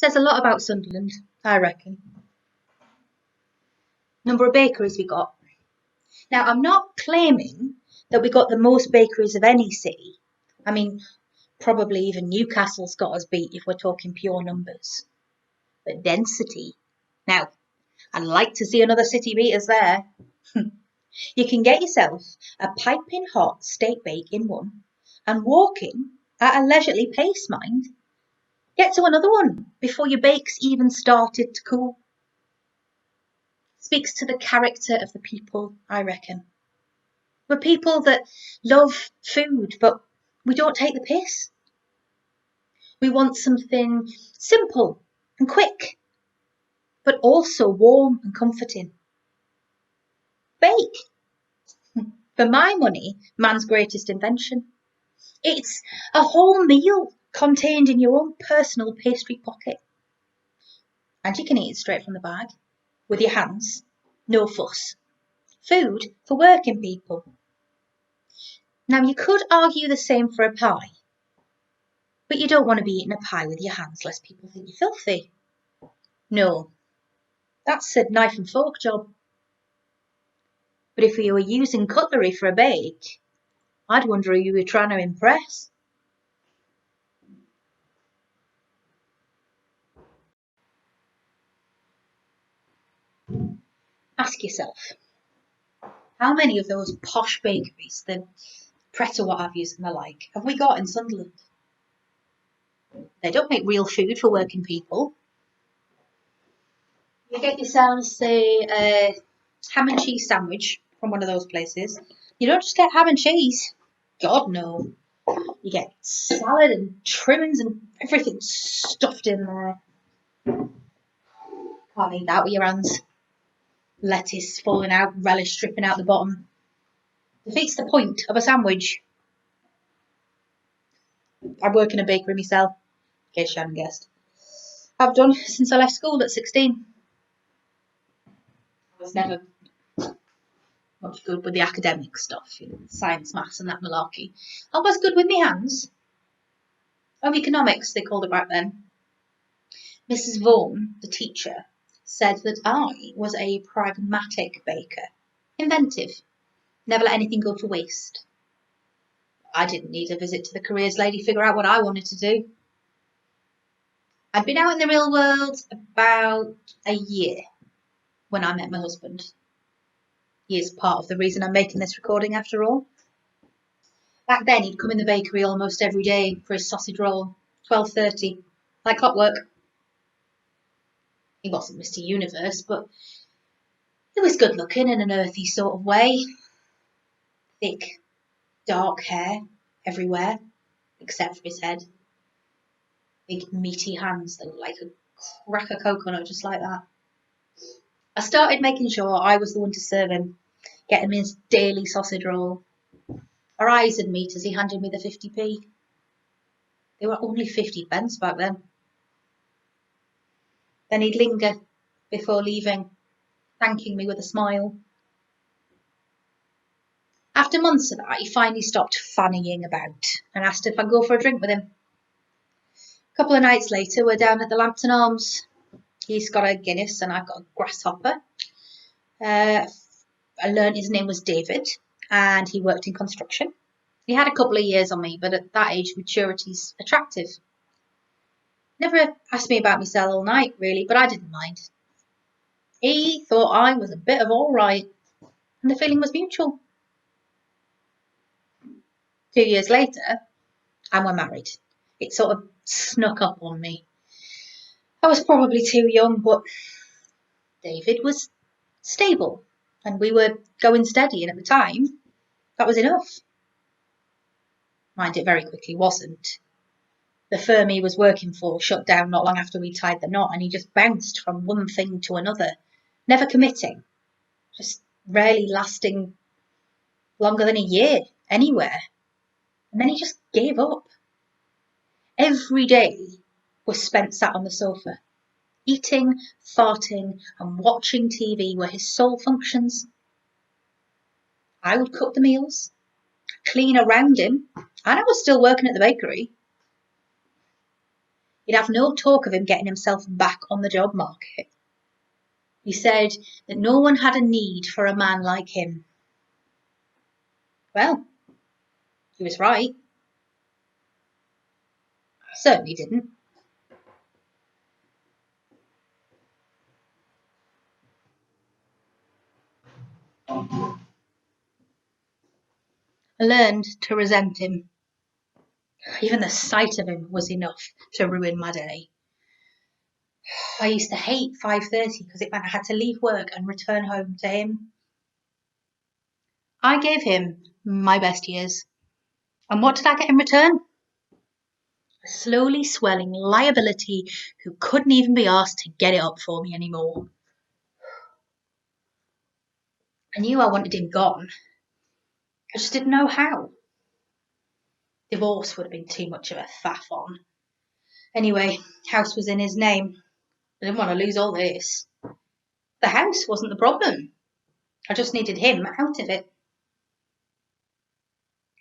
Says a lot about Sunderland, I reckon. Number of bakeries we got. Now, I'm not claiming that we got the most bakeries of any city. I mean, probably even Newcastle's got us beat if we're talking pure numbers. But density. Now, I'd like to see another city beat us there. You can get yourself a piping hot steak bake in one and walking at a leisurely pace, mind. Get to another one before your bake's even started to cool. Speaks to the character of the people, I reckon. We're people that love food, but we don't take the piss. We want something simple and quick, but also warm and comforting. Bake. For my money, man's greatest invention. It's a whole meal contained in your own personal pastry pocket. And you can eat it straight from the bag, with your hands, no fuss. Food for working people. Now, you could argue the same for a pie, but you don't want to be eating a pie with your hands lest people think you're filthy. No, that's a knife and fork job. But if you were using cutlery for a bake, I'd wonder who you were trying to impress. Ask yourself, how many of those posh bakeries, the Pret or what have yous and the like, have we got in Sunderland? They don't make real food for working people. You get yourselves, say, a ham and cheese sandwich from one of those places. You don't just get ham and cheese. God, no. You get salad and trimmings and everything stuffed in there. Can't eat that with your hands. Lettuce falling out, relish dripping out the bottom. Defeats the point of a sandwich. I work in a bakery myself, in case you hadn't guessed. I've done since I left school at 16. I was never much good with the academic stuff, science, maths and that malarkey. I was good with my hands. Home economics, they called it back then. Mrs. Vaughan, the teacher, said that I was a pragmatic baker. Inventive. Never let anything go to waste. I didn't need a visit to the careers lady to figure out what I wanted to do. I'd been out in the real world about a year when I met my husband. He is part of the reason I'm making this recording after all. Back then he'd come in the bakery almost every day for his sausage roll, 12:30, like clockwork. He wasn't Mr. Universe, but he was good looking in an earthy sort of way. Thick, dark hair everywhere, except for his head. Big meaty hands that looked like a crack of coconut, just like that. I started making sure I was the one to serve him, get him his daily sausage roll. Our eyes would meet as he handed me the 50p. They were only 50 pence back then. Then he'd linger before leaving, thanking me with a smile. After months of that, he finally stopped fannying about and asked if I'd go for a drink with him. A couple of nights later, we're down at the Lambton Arms. He's got a Guinness and I've got a grasshopper. I learned his name was David and he worked in construction. He had a couple of years on me, but at that age, maturity's attractive. Never asked me about myself all night, really, but I didn't mind. He thought I was a bit of all right, and the feeling was mutual. 2 years later, and we're married. It sort of snuck up on me. I was probably too young, but David was stable, and we were going steady, and at the time, that was enough. Mind, it very quickly wasn't. The firm he was working for shut down not long after we tied the knot, and he just bounced from one thing to another, never committing, just rarely lasting longer than a year anywhere. And then he just gave up. Every day was spent sat on the sofa. Eating, farting, and watching TV were his sole functions. I would cook the meals, clean around him, and I was still working at the bakery. He'd have no talk of him getting himself back on the job market. He said that no one had a need for a man like him. Well, he was right. I certainly didn't. I learned to resent him. Even the sight of him was enough to ruin my day. I used to hate 5:30 because it meant I had to leave work and return home to him. I gave him my best years. And what did I get in return? A slowly swelling liability who couldn't even be asked to get it up for me anymore. I knew I wanted him gone. I just didn't know how. Divorce would have been too much of a faff on. Anyway, house was in his name. I didn't want to lose all this. The house wasn't the problem. I just needed him out of it.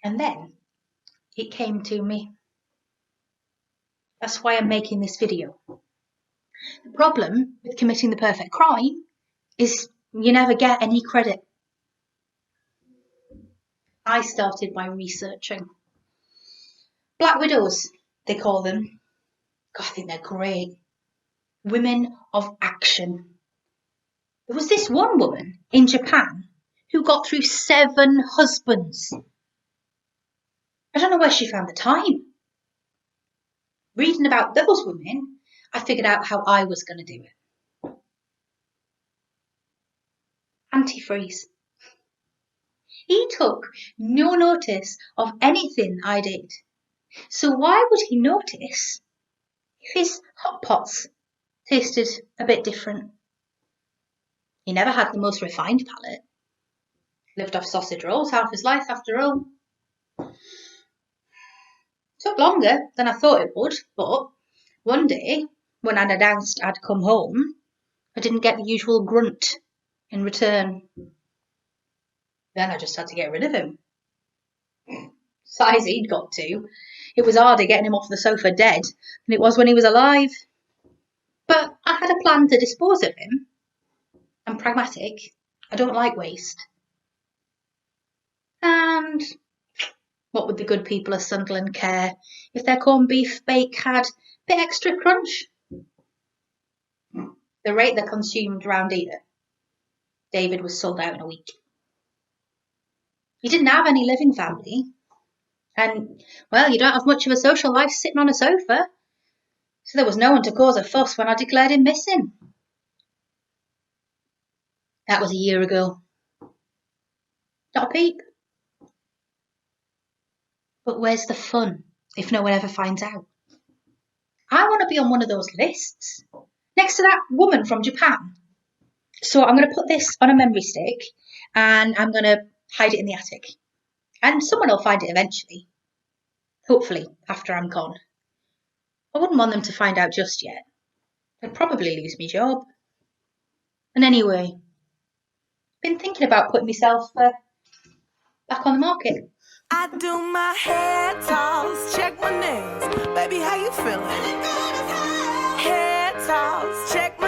And then it came to me. That's why I'm making this video. The problem with committing the perfect crime is you never get any credit. I started by researching. Black widows, they call them. God, I think they're great. Women of action. There was this one woman in Japan who got through 7 husbands. I don't know where she found the time. Reading about those women, I figured out how I was going to do it. Antifreeze. He took no notice of anything I did. So why would he notice if his hot pots tasted a bit different? He never had the most refined palate. Lived off sausage rolls half his life after all. Took longer than I thought it would, but one day, when I'd announced I'd come home, I didn't get the usual grunt in return. Then I just had to get rid of him. Size he'd got to. It was harder getting him off the sofa dead than it was when he was alive. But I had a plan to dispose of him. I'm pragmatic. I don't like waste. And what would the good people of Sunderland care if their corned beef bake had a bit extra crunch? The rate they're consumed round here, David was sold out in a week. He didn't have any living family. And, well, you don't have much of a social life sitting on a sofa. So there was no one to cause a fuss when I declared him missing. That was a year ago. Not a peep. But where's the fun if no one ever finds out? I want to be on one of those lists, next to that woman from Japan. So I'm going to put this on a memory stick and I'm going to hide it in the attic. And someone will find it eventually. Hopefully, after I'm gone. I wouldn't want them to find out just yet. I'd probably lose my job. And anyway, been thinking about putting myself back on the market. I do my hair toss, check my nails. Baby, how you feeling? Hair toss, check my